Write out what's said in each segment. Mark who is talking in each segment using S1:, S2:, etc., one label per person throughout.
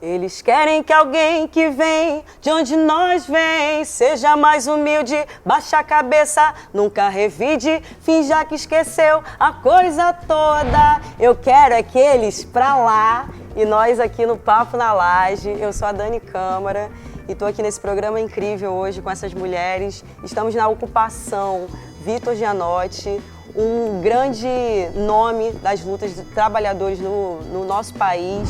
S1: Eles querem que alguém que vem de onde nós vem seja mais humilde, baixa a cabeça, nunca revide, finja que esqueceu a coisa toda. Eu quero aqueles pra lá e nós aqui no Papo na Laje. Eu sou a Dani Câmara e tô aqui nesse programa incrível hoje com essas mulheres. Estamos na Ocupação Vitor Gianotti, um grande nome das lutas de trabalhadores no nosso país.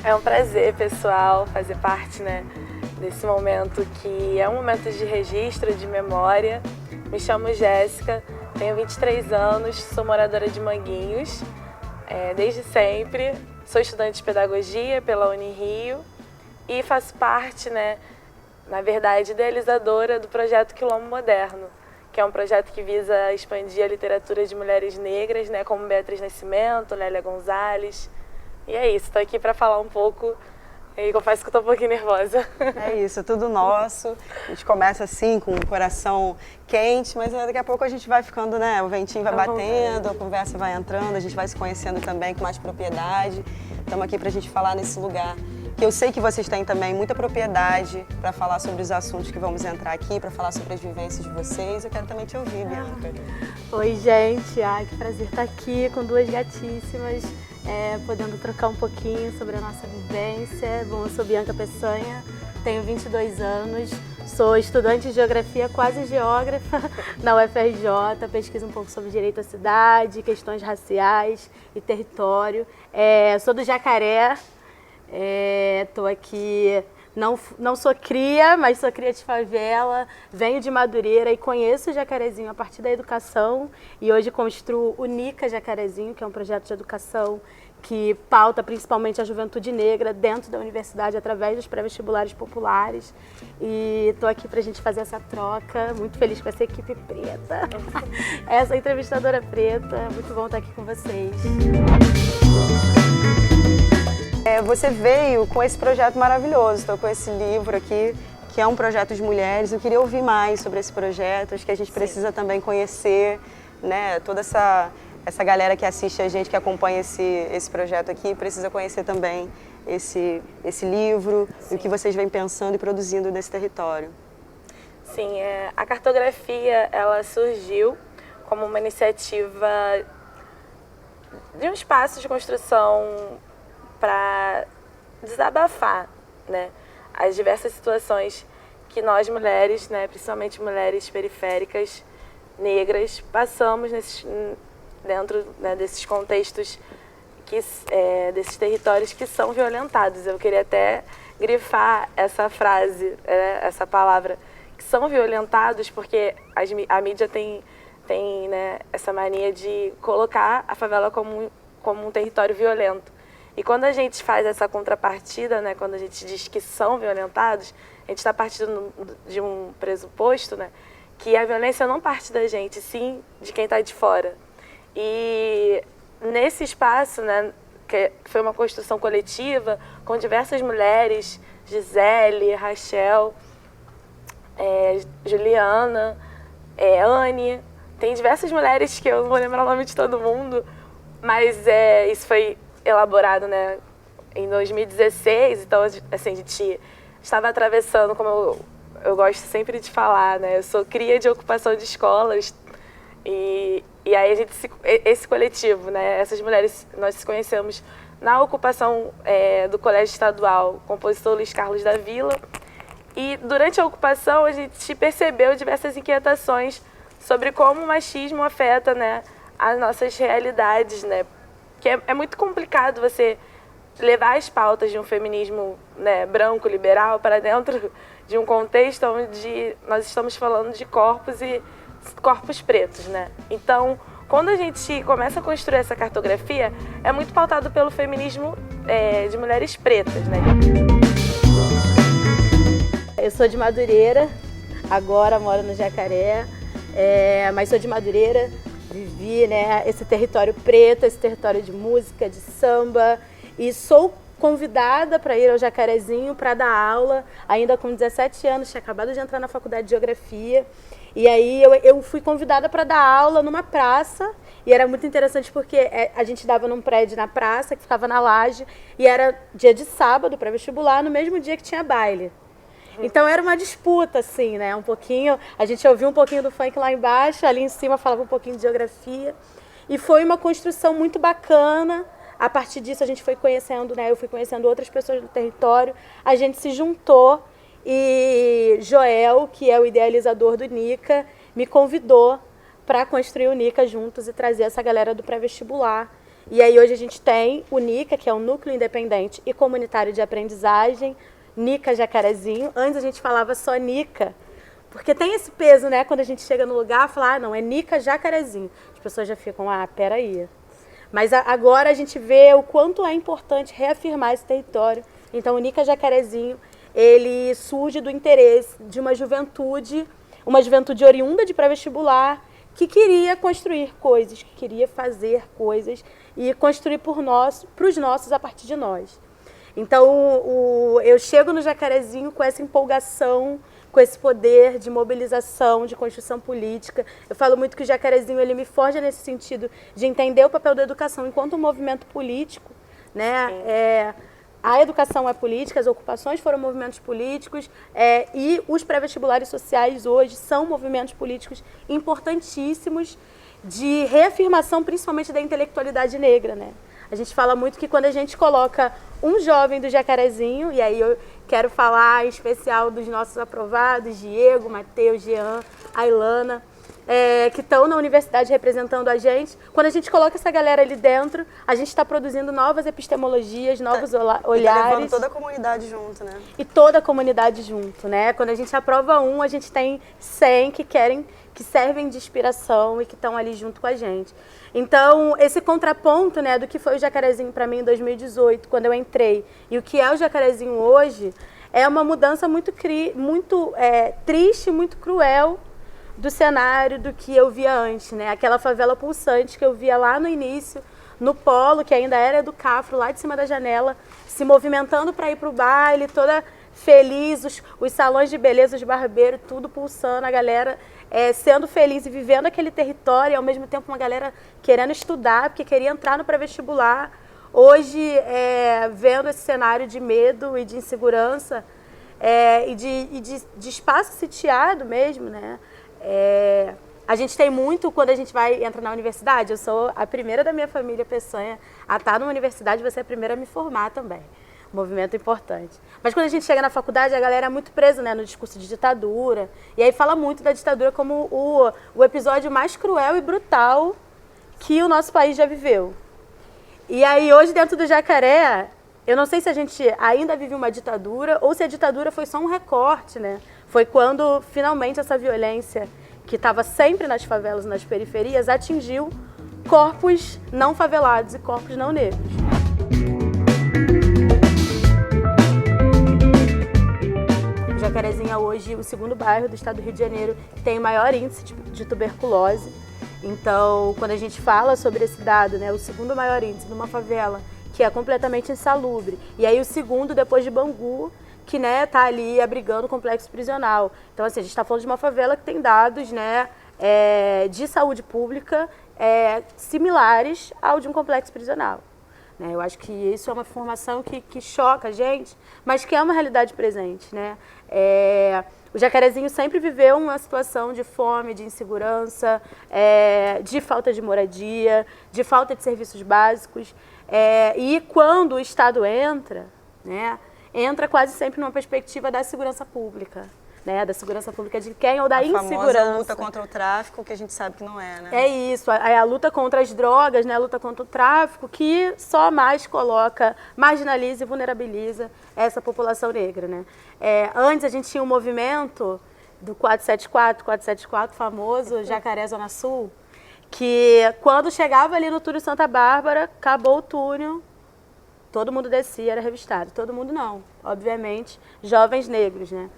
S2: É um prazer, pessoal, fazer parte, desse momento que é um momento de registro, de memória. Me chamo Jéssica, tenho 23 anos, sou moradora de Manguinhos, desde sempre. Sou estudante de pedagogia pela Unirio e faço parte, na verdade, idealizadora do projeto Quilombo Moderno, que é um projeto que visa expandir a literatura de mulheres negras, como Beatriz Nascimento, Lélia Gonzalez. E é isso, estou aqui para falar um pouco e confesso que estou um pouquinho nervosa.
S1: É isso, tudo nosso. A gente começa assim com o coração quente, mas daqui a pouco a gente vai ficando, o ventinho vai batendo, a conversa vai entrando, a gente vai se conhecendo também com mais propriedade. Estamos aqui para a gente falar nesse lugar que eu sei que vocês têm também muita propriedade para falar sobre os assuntos que vamos entrar aqui, para falar sobre as vivências de vocês. Eu quero também te ouvir, Bianca.
S3: Oi, gente. Que prazer estar aqui com duas gatíssimas, podendo trocar um pouquinho sobre a nossa vivência. Bom, eu sou Bianca Peçanha, tenho 22 anos, sou estudante de Geografia, quase geógrafa, na UFRJ, pesquiso um pouco sobre direito à cidade, questões raciais e território. Sou do Jacaré. Estou aqui, não sou cria, mas sou cria de favela, venho de Madureira e conheço o Jacarezinho a partir da educação e hoje construo o Nica Jacarezinho, que é um projeto de educação que pauta principalmente a juventude negra dentro da universidade através dos pré-vestibulares populares. E estou aqui para a gente fazer essa troca, muito feliz com essa equipe preta, essa entrevistadora preta, muito bom estar aqui com vocês.
S1: Você veio com esse projeto maravilhoso, estou com esse livro aqui, que é um projeto de mulheres. Eu queria ouvir mais sobre esse projeto, acho que a gente precisa também conhecer, toda essa galera que assiste a gente, que acompanha esse projeto aqui, precisa conhecer também esse livro e o que vocês vêm pensando e produzindo nesse território.
S2: Sim, a cartografia ela surgiu como uma iniciativa de um espaço de construção para desabafar, as diversas situações que nós mulheres, principalmente mulheres periféricas, negras, passamos dentro desses contextos, desses territórios que são violentados. Eu queria até grifar essa frase, essa palavra, que são violentados, porque a mídia tem essa mania de colocar a favela como um território violento. E quando a gente faz essa contrapartida, quando a gente diz que são violentados, a gente está partindo de um pressuposto, que a violência não parte da gente, sim de quem está de fora. E nesse espaço, que foi uma construção coletiva, com diversas mulheres, Gisele, Rachel, Juliana, Anne, tem diversas mulheres que eu não vou lembrar o nome de todo mundo, mas isso foi elaborado em 2016, então assim, a gente estava atravessando, como eu gosto sempre de falar, eu sou cria de ocupação de escolas e aí esse coletivo, essas mulheres, nós se conhecemos na ocupação do Colégio Estadual Compositor Luiz Carlos da Vila e durante a ocupação a gente percebeu diversas inquietações sobre como o machismo afeta as nossas realidades, que é muito complicado você levar as pautas de um feminismo branco, liberal, para dentro de um contexto onde nós estamos falando de corpos e corpos pretos, né? Então, quando a gente começa a construir essa cartografia, é muito pautado pelo feminismo de mulheres pretas, né?
S3: Eu sou de Madureira, agora moro no Jacaré, mas sou de Madureira, vivi, né, esse território preto, esse território de música, de samba, e sou convidada para ir ao Jacarezinho para dar aula, ainda com 17 anos, tinha acabado de entrar na faculdade de Geografia, e aí eu fui convidada para dar aula numa praça, e era muito interessante porque a gente dava num prédio na praça, que ficava na laje, e era dia de sábado, pré-vestibular, no mesmo dia que tinha baile. Então era uma disputa, assim, né? Um pouquinho, a gente ouvia um pouquinho do funk lá embaixo, ali em cima falava um pouquinho de geografia. E foi uma construção muito bacana. A partir disso a gente foi conhecendo, né? Eu fui conhecendo outras pessoas do território. A gente se juntou e Joel, que é o idealizador do Nica, me convidou para construir o Nica juntos e trazer essa galera do pré-vestibular. E aí hoje a gente tem o Nica, que é um núcleo independente e comunitário de aprendizagem, Nica Jacarezinho. Antes a gente falava só Nica, porque tem esse peso, né? Quando a gente chega no lugar, fala, não, é Nica Jacarezinho. As pessoas já ficam, peraí. Mas agora a gente vê o quanto é importante reafirmar esse território. Então o Nica Jacarezinho, ele surge do interesse de uma juventude oriunda de pré-vestibular, que queria construir coisas, que queria fazer coisas e construir para os nossos a partir de nós. Então, eu chego no Jacarezinho com essa empolgação, com esse poder de mobilização, de construção política. Eu falo muito que o Jacarezinho ele me forja nesse sentido de entender o papel da educação enquanto um movimento político, né? A educação é política, as ocupações foram movimentos políticos e os pré-vestibulares sociais hoje são movimentos políticos importantíssimos de reafirmação, principalmente da intelectualidade negra, né? A gente fala muito que quando a gente coloca um jovem do Jacarezinho, e aí eu quero falar em especial dos nossos aprovados, Diego, Matheus, Jean, Ailana, que estão na universidade representando a gente. Quando a gente coloca essa galera ali dentro, a gente está produzindo novas epistemologias, novos olhares.
S1: E tá levando toda a comunidade junto, né?
S3: E toda a comunidade junto, né? Quando a gente aprova um, a gente tem 100 que servem de inspiração e que estão ali junto com a gente. Então, esse contraponto, né, do que foi o Jacarezinho para mim em 2018, quando eu entrei, e o que é o Jacarezinho hoje, é uma mudança muito triste, muito cruel do cenário do que eu via antes, né? Aquela favela pulsante que eu via lá no início, no polo, que ainda era do Cafro, lá de cima da janela, se movimentando para ir para o baile, toda feliz, os salões de beleza, os barbeiros, tudo pulsando, a galera sendo feliz e vivendo aquele território, e ao mesmo tempo uma galera querendo estudar, porque queria entrar no pré-vestibular. Hoje, vendo esse cenário de medo e de insegurança e de espaço sitiado mesmo, né? A gente tem muito, quando a gente entra na universidade, eu sou a primeira da minha família Peçanha a estar numa universidade, você é a primeira a me formar também. Movimento importante. Mas quando a gente chega na faculdade, a galera é muito presa, né, no discurso de ditadura. E aí fala muito da ditadura como o episódio mais cruel e brutal que o nosso país já viveu. E aí hoje dentro do Jacaré, eu não sei se a gente ainda vive uma ditadura ou se a ditadura foi só um recorte, né? Foi quando finalmente essa violência que estava sempre nas favelas e nas periferias atingiu corpos não favelados e corpos não negros. Jacarezinho é hoje o segundo bairro do estado do Rio de Janeiro que tem o maior índice de tuberculose. Então, quando a gente fala sobre esse dado, né, o segundo maior índice numa favela que é completamente insalubre, e aí o segundo depois de Bangu, que está ali abrigando o complexo prisional. Então, assim, a gente está falando de uma favela que tem dados, né, de saúde pública similares ao de um complexo prisional. Eu acho que isso é uma informação que choca a gente, mas que é uma realidade presente, né? O Jacarezinho sempre viveu uma situação de fome, de insegurança, de falta de moradia, de falta de serviços básicos. E quando o Estado entra, né, entra quase sempre numa perspectiva da segurança pública. Né, da segurança pública de quem ou da insegurança. A
S1: famosa luta contra o tráfico, que a gente sabe que não é, né?
S3: É isso, a luta contra as drogas, né, a luta contra o tráfico, que só mais coloca, marginaliza e vulnerabiliza essa população negra, né? Antes a gente tinha um movimento do 474 famoso, Jacaré Zona Sul, que quando chegava ali no túnel Santa Bárbara, acabou o túnel, todo mundo descia, era revistado. Todo mundo não, obviamente, jovens negros, né?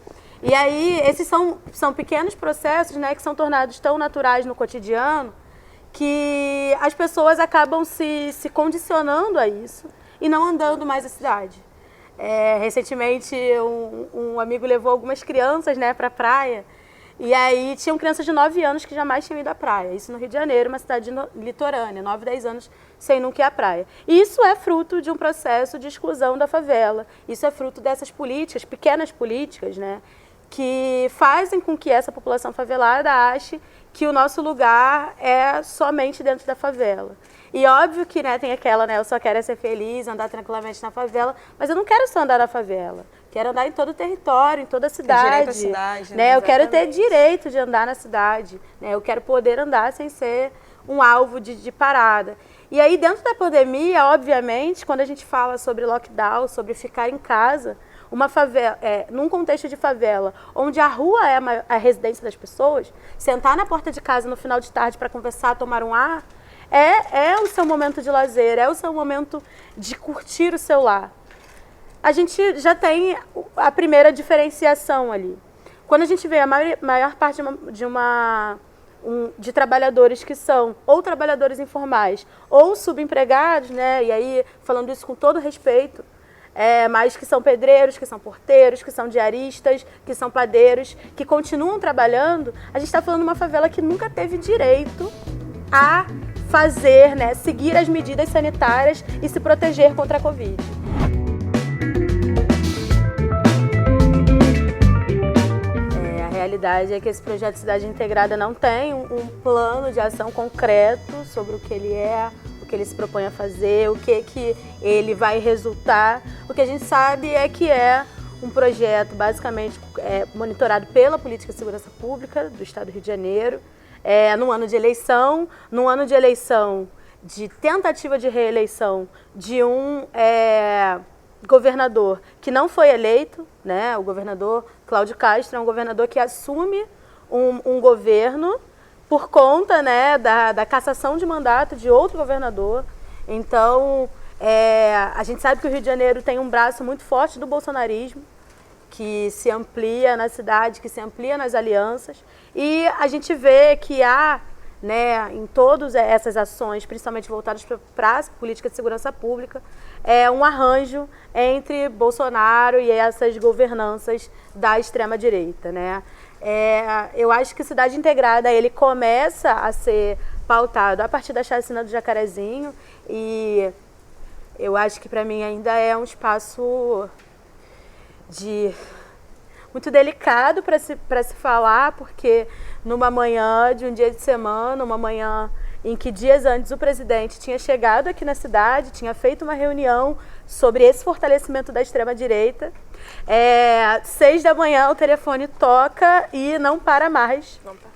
S3: E aí, esses são pequenos processos, né, que são tornados tão naturais no cotidiano que as pessoas acabam se condicionando a isso e não andando mais a cidade. Recentemente, um amigo levou algumas crianças, né, para a praia, e aí tinham crianças de 9 anos que jamais tinham ido à praia. Isso no Rio de Janeiro, uma cidade litorânea, 9, 10 anos sem nunca ir à praia. E isso é fruto de um processo de exclusão da favela. Isso é fruto dessas políticas, pequenas políticas, né, que fazem com que essa população favelada ache que o nosso lugar é somente dentro da favela. E óbvio que, né, tem aquela, né, eu só quero ser feliz, andar tranquilamente na favela, mas eu não quero só andar na favela. Quero andar em todo o território, em toda a cidade.
S1: Direito à cidade,
S3: né? Eu quero ter
S2: Exatamente.
S3: direito de andar na cidade. Né? Eu quero poder andar sem ser um alvo de parada. E aí, dentro da pandemia, obviamente, quando a gente fala sobre lockdown, sobre ficar em casa, uma favela, num contexto de favela, onde a rua é a residência das pessoas, sentar na porta de casa no final de tarde para conversar, tomar um ar, é o seu momento de lazer, é o seu momento de curtir o seu lar. A gente já tem a primeira diferenciação ali. Quando a gente vê a maior parte de trabalhadores que são ou trabalhadores informais ou subempregados, né? E aí, falando isso com todo respeito, mas que são pedreiros, que são porteiros, que são diaristas, que são padeiros, que continuam trabalhando, a gente está falando de uma favela que nunca teve direito a fazer, né, seguir as medidas sanitárias e se proteger contra a Covid. A realidade é que esse projeto Cidade Integrada não tem um plano de ação concreto sobre o que ele é, o que ele se propõe a fazer, o que ele vai resultar. O que a gente sabe é que é um projeto basicamente monitorado pela Política de Segurança Pública do Estado do Rio de Janeiro, num ano de eleição, de tentativa de reeleição de um governador que não foi eleito, né? O governador Cláudio Castro é um governador que assume um governo por conta, né, da cassação de mandato de outro governador. Então, a gente sabe que o Rio de Janeiro tem um braço muito forte do bolsonarismo, que se amplia na cidade, que se amplia nas alianças. E a gente vê que há, né, em todas essas ações, principalmente voltadas para a política de segurança pública, um arranjo entre Bolsonaro e essas governanças da extrema-direita, né? Eu acho que Cidade Integrada ele começa a ser pautado a partir da chacina do Jacarezinho, e eu acho que para mim ainda é um espaço muito delicado para se falar, porque numa manhã de um dia de semana, uma manhã em que dias antes o presidente tinha chegado aqui na cidade, tinha feito uma reunião sobre esse fortalecimento da extrema-direita, 6 da manhã o telefone toca e não para mais.
S2: Não para.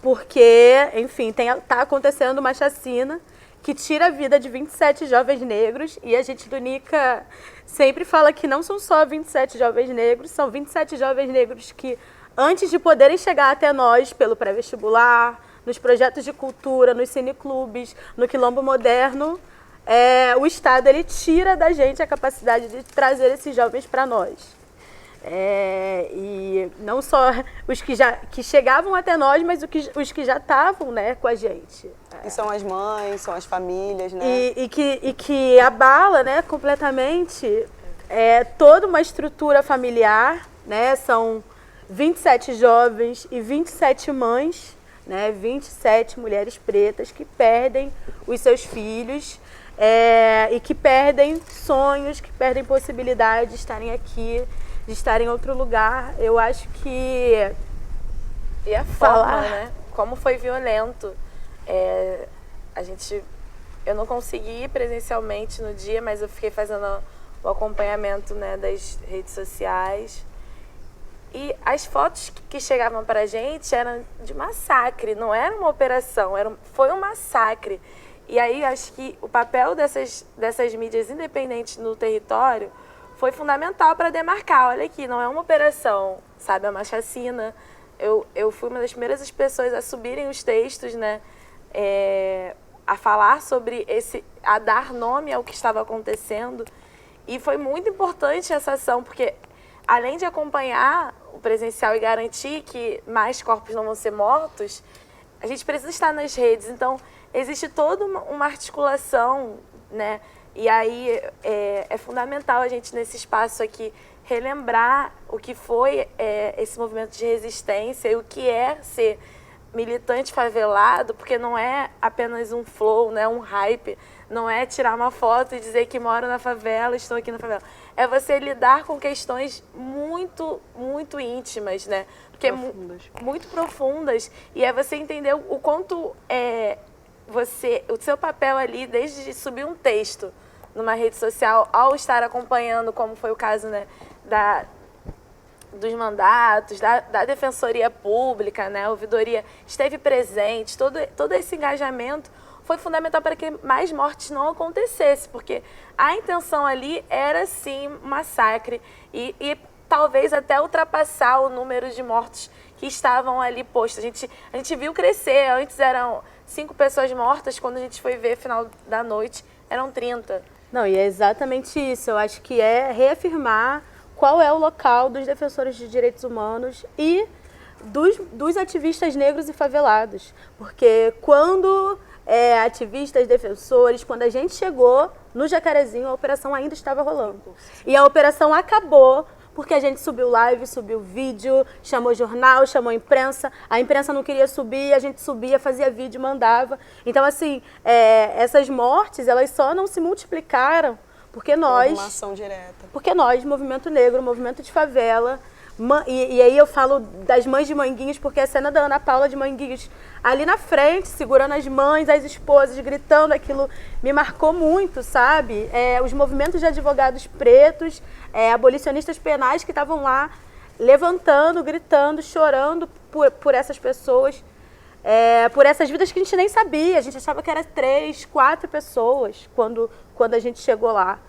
S3: Porque, enfim, está acontecendo uma chacina que tira a vida de 27 jovens negros, e a gente do Nica sempre fala que não são só 27 jovens negros, são 27 jovens negros que, antes de poderem chegar até nós pelo pré-vestibular, nos projetos de cultura, nos cineclubes, no Quilombo Moderno, o Estado ele tira da gente a capacidade de trazer esses jovens para nós. E não só os que chegavam até nós, mas os que já estavam, né, com a gente.
S1: E são as mães, são as famílias, né?
S3: E que abala, né, completamente toda uma estrutura familiar, né? São 27 jovens e 27 mães, né? 27 mulheres pretas que perdem os seus filhos e que perdem sonhos, que perdem possibilidade de estarem aqui, de estar em outro lugar. Eu acho que...
S2: E a forma, né? Como foi violento. Eu não consegui ir presencialmente no dia, mas eu fiquei fazendo o acompanhamento, né, das redes sociais. E as fotos que chegavam pra gente eram de massacre, não era uma operação, foi um massacre. E aí acho que o papel dessas mídias independentes no território foi fundamental para demarcar. Olha aqui, não é uma operação, sabe, é uma chacina. Eu fui uma das primeiras pessoas a subirem os textos, né, a falar sobre a dar nome ao que estava acontecendo. E foi muito importante essa ação, porque além de acompanhar o presencial e garantir que mais corpos não vão ser mortos, a gente precisa estar nas redes. Então, existe toda uma articulação, né? E aí é fundamental a gente, nesse espaço aqui, relembrar o que foi esse movimento de resistência e o que é ser militante favelado, porque não é apenas um flow, não é um hype, não é tirar uma foto e dizer que moro na favela, estou aqui na favela. É você lidar com questões muito, muito íntimas, né? Porque muito profundas. E é você entender o quanto o seu papel ali, desde subir um texto numa rede social, ao estar acompanhando, como foi o caso, né, dos mandatos, da Defensoria Pública, né, a ouvidoria esteve presente, todo esse engajamento foi fundamental para que mais mortes não acontecessem, porque a intenção ali era, sim, um massacre e talvez até ultrapassar o número de mortos que estavam ali postos. A gente viu crescer, antes eram 5 pessoas mortas, quando a gente foi ver, final da noite, eram 30.
S3: Não, e é exatamente isso, eu acho que é reafirmar qual é o local dos defensores de direitos humanos e dos ativistas negros e favelados. Porque quando ativistas, defensores, quando a gente chegou no Jacarezinho, a operação ainda estava rolando. E a operação acabou porque a gente subiu live, subiu vídeo, chamou jornal, chamou imprensa. A imprensa não queria subir, a gente subia, fazia vídeo, mandava. Então, assim, essas mortes, elas só não se multiplicaram porque nós...
S1: Uma ação direta.
S3: Porque nós, movimento negro, movimento de favela... E aí eu falo das mães de Manguinhos, porque a cena da Ana Paula de Manguinhos ali na frente, segurando as mães, as esposas, gritando, aquilo me marcou muito, sabe? Os movimentos de advogados pretos, abolicionistas penais que estavam lá levantando, gritando, chorando por essas pessoas, por essas vidas que a gente nem sabia. A gente achava que era 3, 4 pessoas quando a gente chegou lá.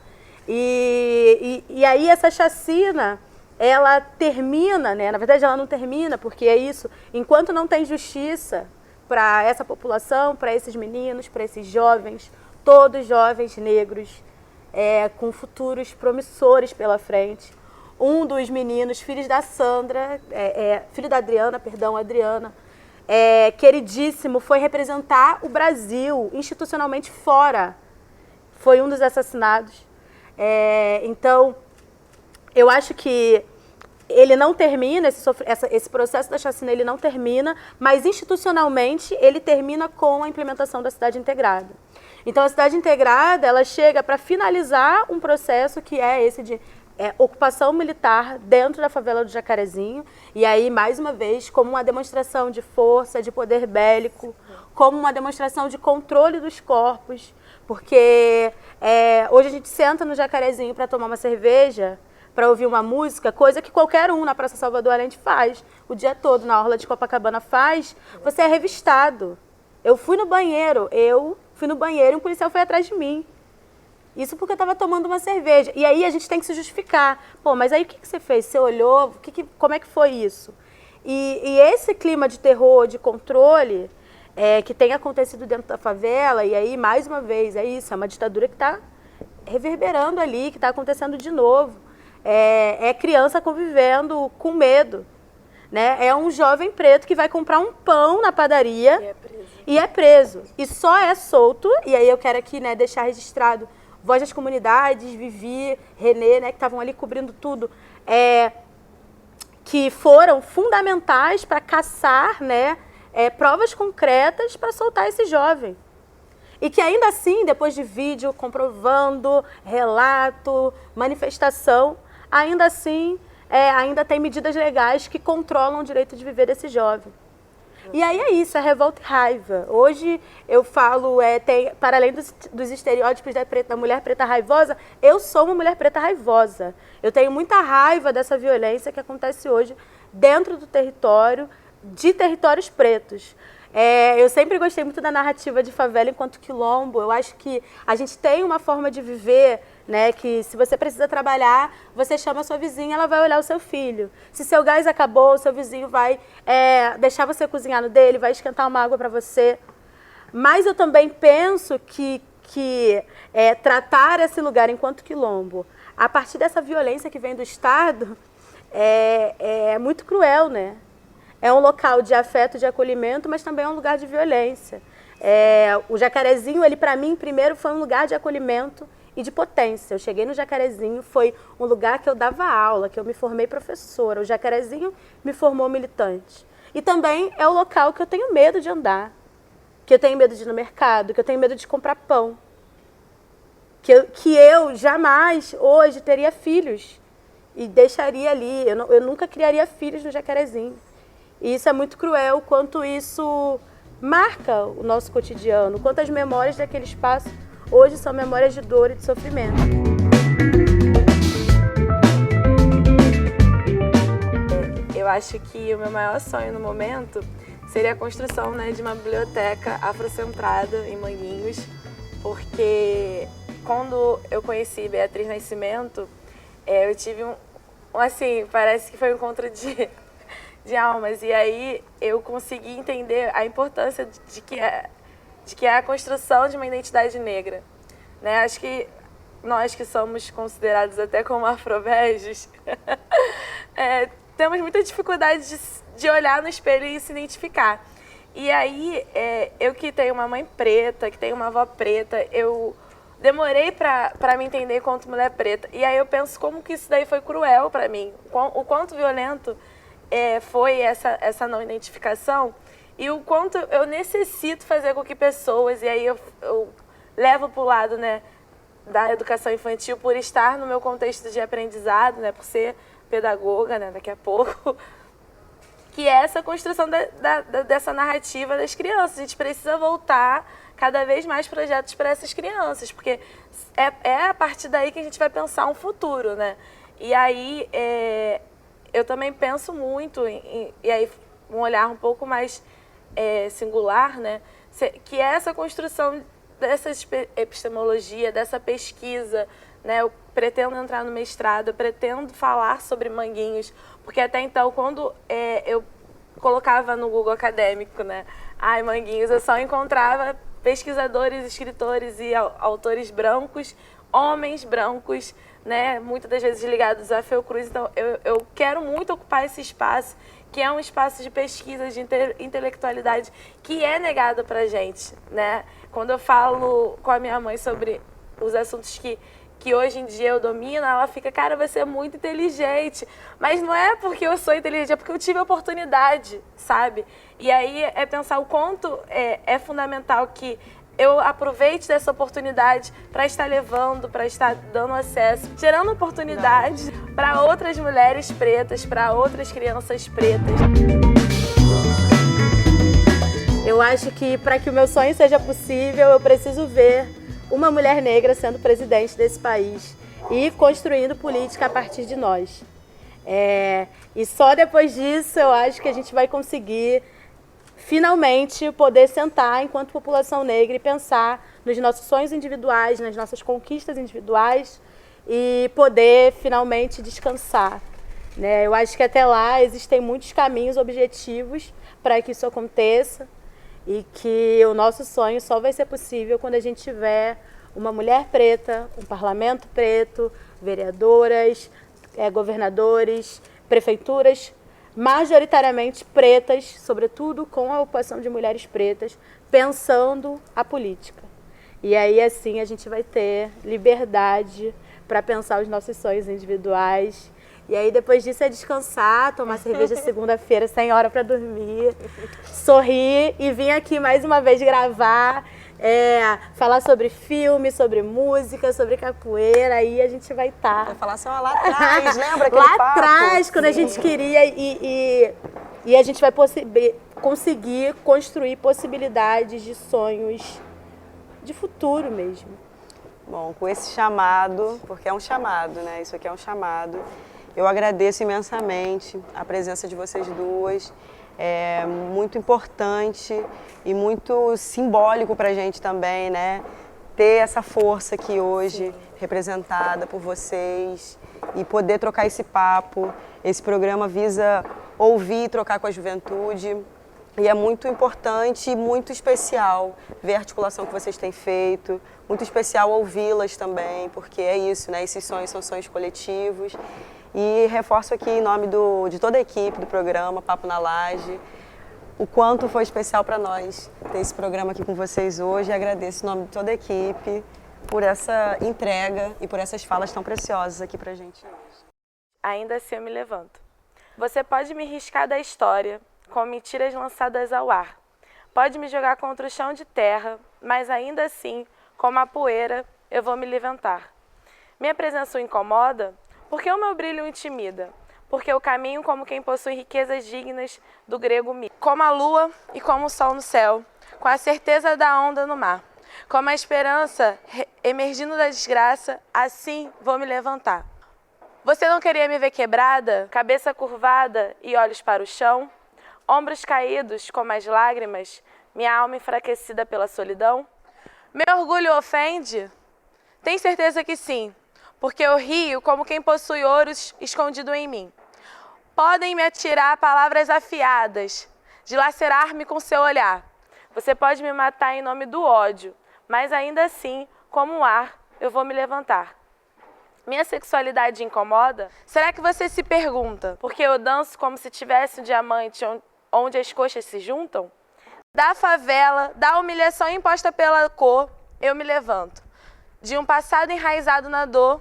S3: E aí essa chacina... ela termina, né? Na verdade, ela não termina, porque é isso. Enquanto não tem justiça para essa população, para esses meninos, para esses jovens, todos jovens negros, com futuros promissores pela frente. Um dos meninos, filhos da Sandra, filho da Adriana, queridíssimo, foi representar o Brasil institucionalmente fora. Foi um dos assassinados. Então, eu acho que ele não termina, esse processo da chacina ele não termina, mas institucionalmente ele termina com a implementação da cidade integrada. Então a cidade integrada, ela chega para finalizar um processo que é esse de ocupação militar dentro da favela do Jacarezinho, e aí, mais uma vez, como uma demonstração de força, de poder bélico, como uma demonstração de controle dos corpos, porque hoje a gente senta no Jacarezinho para tomar uma cerveja, para ouvir uma música, coisa que qualquer um na Praça Salvador Allende faz, o dia todo, na Orla de Copacabana faz, você é revistado. Eu fui no banheiro e um policial foi atrás de mim. Isso porque eu estava tomando uma cerveja. E aí a gente tem que se justificar. Pô, mas aí o que você fez? Você olhou? Como é que foi isso? E esse clima de terror, de controle, que tem acontecido dentro da favela, e aí, mais uma vez, é isso, é uma ditadura que está reverberando ali, que está acontecendo de novo. É criança convivendo com medo, né? É um jovem preto que vai comprar um pão na padaria e é preso. E só é solto, e aí eu quero aqui, né, deixar registrado, Voz das Comunidades, Vivi, Renê, né, que estavam ali cobrindo tudo, que foram fundamentais para caçar, né, provas concretas para soltar esse jovem. E que ainda assim, depois de vídeo comprovando, relato, manifestação, ainda assim, ainda tem medidas legais que controlam o direito de viver desse jovem. E aí é isso, é revolta e raiva. Hoje eu falo, para além dos estereótipos da mulher preta raivosa, eu sou uma mulher preta raivosa. Eu tenho muita raiva dessa violência que acontece hoje dentro do território, de territórios pretos. Eu sempre gostei muito da narrativa de favela enquanto quilombo. Eu acho que a gente tem uma forma de viver, né, que se você precisa trabalhar, você chama a sua vizinha, ela vai olhar o seu filho. Se seu gás acabou, o seu vizinho vai deixar você cozinhar no dele, vai esquentar uma água para você. Mas eu também penso que tratar esse lugar enquanto quilombo, a partir dessa violência que vem do Estado, é muito cruel, né? É um local de afeto, de acolhimento, mas também é um lugar de violência. O Jacarezinho, ele para mim, primeiro foi um lugar de acolhimento e de potência. Eu cheguei no Jacarezinho, foi um lugar que eu dava aula, que eu me formei professora. O Jacarezinho me formou militante. E também é o local que eu tenho medo de andar, que eu tenho medo de ir no mercado, que eu tenho medo de comprar pão. Que eu jamais, hoje, teria filhos e deixaria ali. Eu nunca criaria filhos no Jacarezinho. E isso é muito cruel, o quanto isso marca o nosso cotidiano, quanto as memórias daquele espaço hoje são memórias de dor e de sofrimento.
S2: Eu acho que o meu maior sonho no momento seria a construção, né, de uma biblioteca afrocentrada em Manguinhos, porque quando eu conheci Beatriz Nascimento, eu tive assim, parece que foi um encontro de almas, e aí eu consegui entender a importância de que é a construção de uma identidade negra, né? Acho que nós que somos considerados até como afro-beges, temos muita dificuldade de olhar no espelho e se identificar. E aí, eu que tenho uma mãe preta, que tenho uma avó preta, eu demorei para me entender enquanto mulher preta. E aí eu penso como que isso daí foi cruel para mim, o quanto violento foi essa não identificação e o quanto eu necessito fazer com que pessoas, e aí eu levo para o lado, né, da educação infantil por estar no meu contexto de aprendizado, né, por ser pedagoga, né, daqui a pouco, que é essa construção dessa narrativa das crianças. A gente precisa voltar cada vez mais projetos para essas crianças, porque é a partir daí que a gente vai pensar um futuro, né? E aí eu também penso muito, e aí um olhar um pouco mais singular, né? Que é essa construção dessa epistemologia, dessa pesquisa, né? Eu pretendo entrar no mestrado, eu pretendo falar sobre Manguinhos, porque até então, quando eu colocava no Google acadêmico, né? Ai, Manguinhos, eu só encontrava pesquisadores, escritores e autores brancos, homens brancos, né? Muitas das vezes ligados à Fiocruz. Então, eu quero muito ocupar esse espaço, que é um espaço de pesquisa, de intelectualidade, que é negado pra gente, né? Quando eu falo com a minha mãe sobre os assuntos que hoje em dia eu domino, ela fica, cara, você é muito inteligente. Mas não é porque eu sou inteligente, é porque eu tive a oportunidade, sabe? E aí é pensar o quanto é fundamental que eu aproveite dessa oportunidade para estar levando, para estar dando acesso, gerando oportunidades para outras mulheres pretas, para outras crianças pretas.
S3: Eu acho que para que o meu sonho seja possível, eu preciso ver uma mulher negra sendo presidente desse país e construindo política a partir de nós. E só depois disso eu acho que a gente vai conseguir finalmente poder sentar enquanto população negra e pensar nos nossos sonhos individuais, nas nossas conquistas individuais e poder finalmente descansar, né? Eu acho que até lá existem muitos caminhos objetivos para que isso aconteça e que o nosso sonho só vai ser possível quando a gente tiver uma mulher preta, um parlamento preto, vereadoras, governadores, prefeituras majoritariamente pretas, sobretudo com a ocupação de mulheres pretas, pensando a política. E aí, assim, a gente vai ter liberdade para pensar os nossos sonhos individuais. E aí, depois disso, é descansar, tomar cerveja segunda-feira sem hora para dormir, sorrir e vir aqui mais uma vez gravar, falar sobre filme, sobre música, sobre capoeira. Aí a gente vai estar...
S1: Vai falar só lá atrás, lembra aquele
S3: lá
S1: papo?
S3: atrás, quando a gente queria e a gente vai conseguir construir possibilidades de sonhos de futuro mesmo.
S1: Bom, com esse chamado, porque é um chamado, né? Isso aqui é um chamado. Eu agradeço imensamente a presença de vocês duas. é muito importante e muito simbólico para a gente também, né? Ter essa força aqui hoje, representada por vocês, e poder trocar esse papo. Esse programa visa ouvir e trocar com a juventude. E é muito importante e muito especial ver a articulação que vocês têm feito, muito especial ouvi-las também, porque é isso, né? Esses sonhos são sonhos coletivos. E reforço aqui em nome de toda a equipe do programa Papo na Laje, o quanto foi especial para nós ter esse programa aqui com vocês hoje. E agradeço em nome de toda a equipe por essa entrega e por essas falas tão preciosas aqui pra gente hoje.
S2: Ainda assim eu me levanto. Você pode me riscar da história com mentiras lançadas ao ar. Pode me jogar contra o chão de terra, mas ainda assim, como a poeira, eu vou me levantar. Minha presença o incomoda? Porque o meu brilho o intimida? Porque eu caminho como quem possui riquezas dignas do grego mito. Como a lua e como o sol no céu, com a certeza da onda no mar. Como a esperança emergindo da desgraça, assim vou me levantar. Você não queria me ver quebrada, cabeça curvada e olhos para o chão? Ombros caídos como as lágrimas, minha alma enfraquecida pela solidão? Meu orgulho ofende? Tem certeza que sim, porque eu rio como quem possui ouros escondido em mim. Podem me atirar palavras afiadas, dilacerar-me com seu olhar. Você pode me matar em nome do ódio, mas ainda assim, como o ar, eu vou me levantar. Minha sexualidade incomoda? Será que você se pergunta, porque eu danço como se tivesse um diamante onde as coxas se juntam? Da favela, da humilhação imposta pela cor, eu me levanto. De um passado enraizado na dor,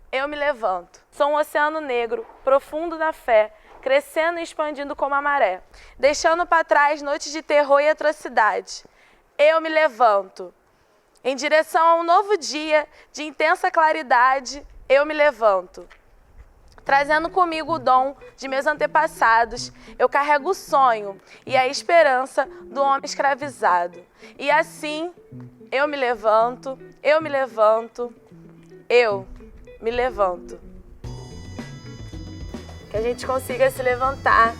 S2: eu me levanto. Sou um oceano negro, profundo na fé, crescendo e expandindo como a maré, deixando para trás noites de terror e atrocidade. Eu me levanto. Em direção a um novo dia de intensa claridade, eu me levanto. Trazendo comigo o dom de meus antepassados, eu carrego o sonho e a esperança do homem escravizado. E assim, eu me levanto, eu me levanto, eu me levanto. Que a gente consiga se levantar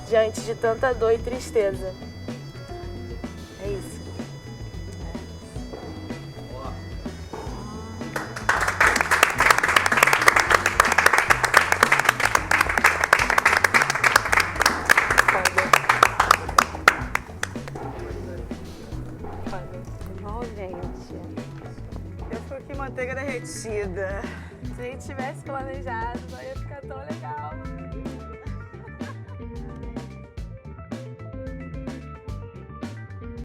S2: diante de tanta dor e tristeza. É isso.
S1: Bom, gente, eu fico aqui manteiga derretida.
S2: Se a gente tivesse planejado, não ia ficar tão legal.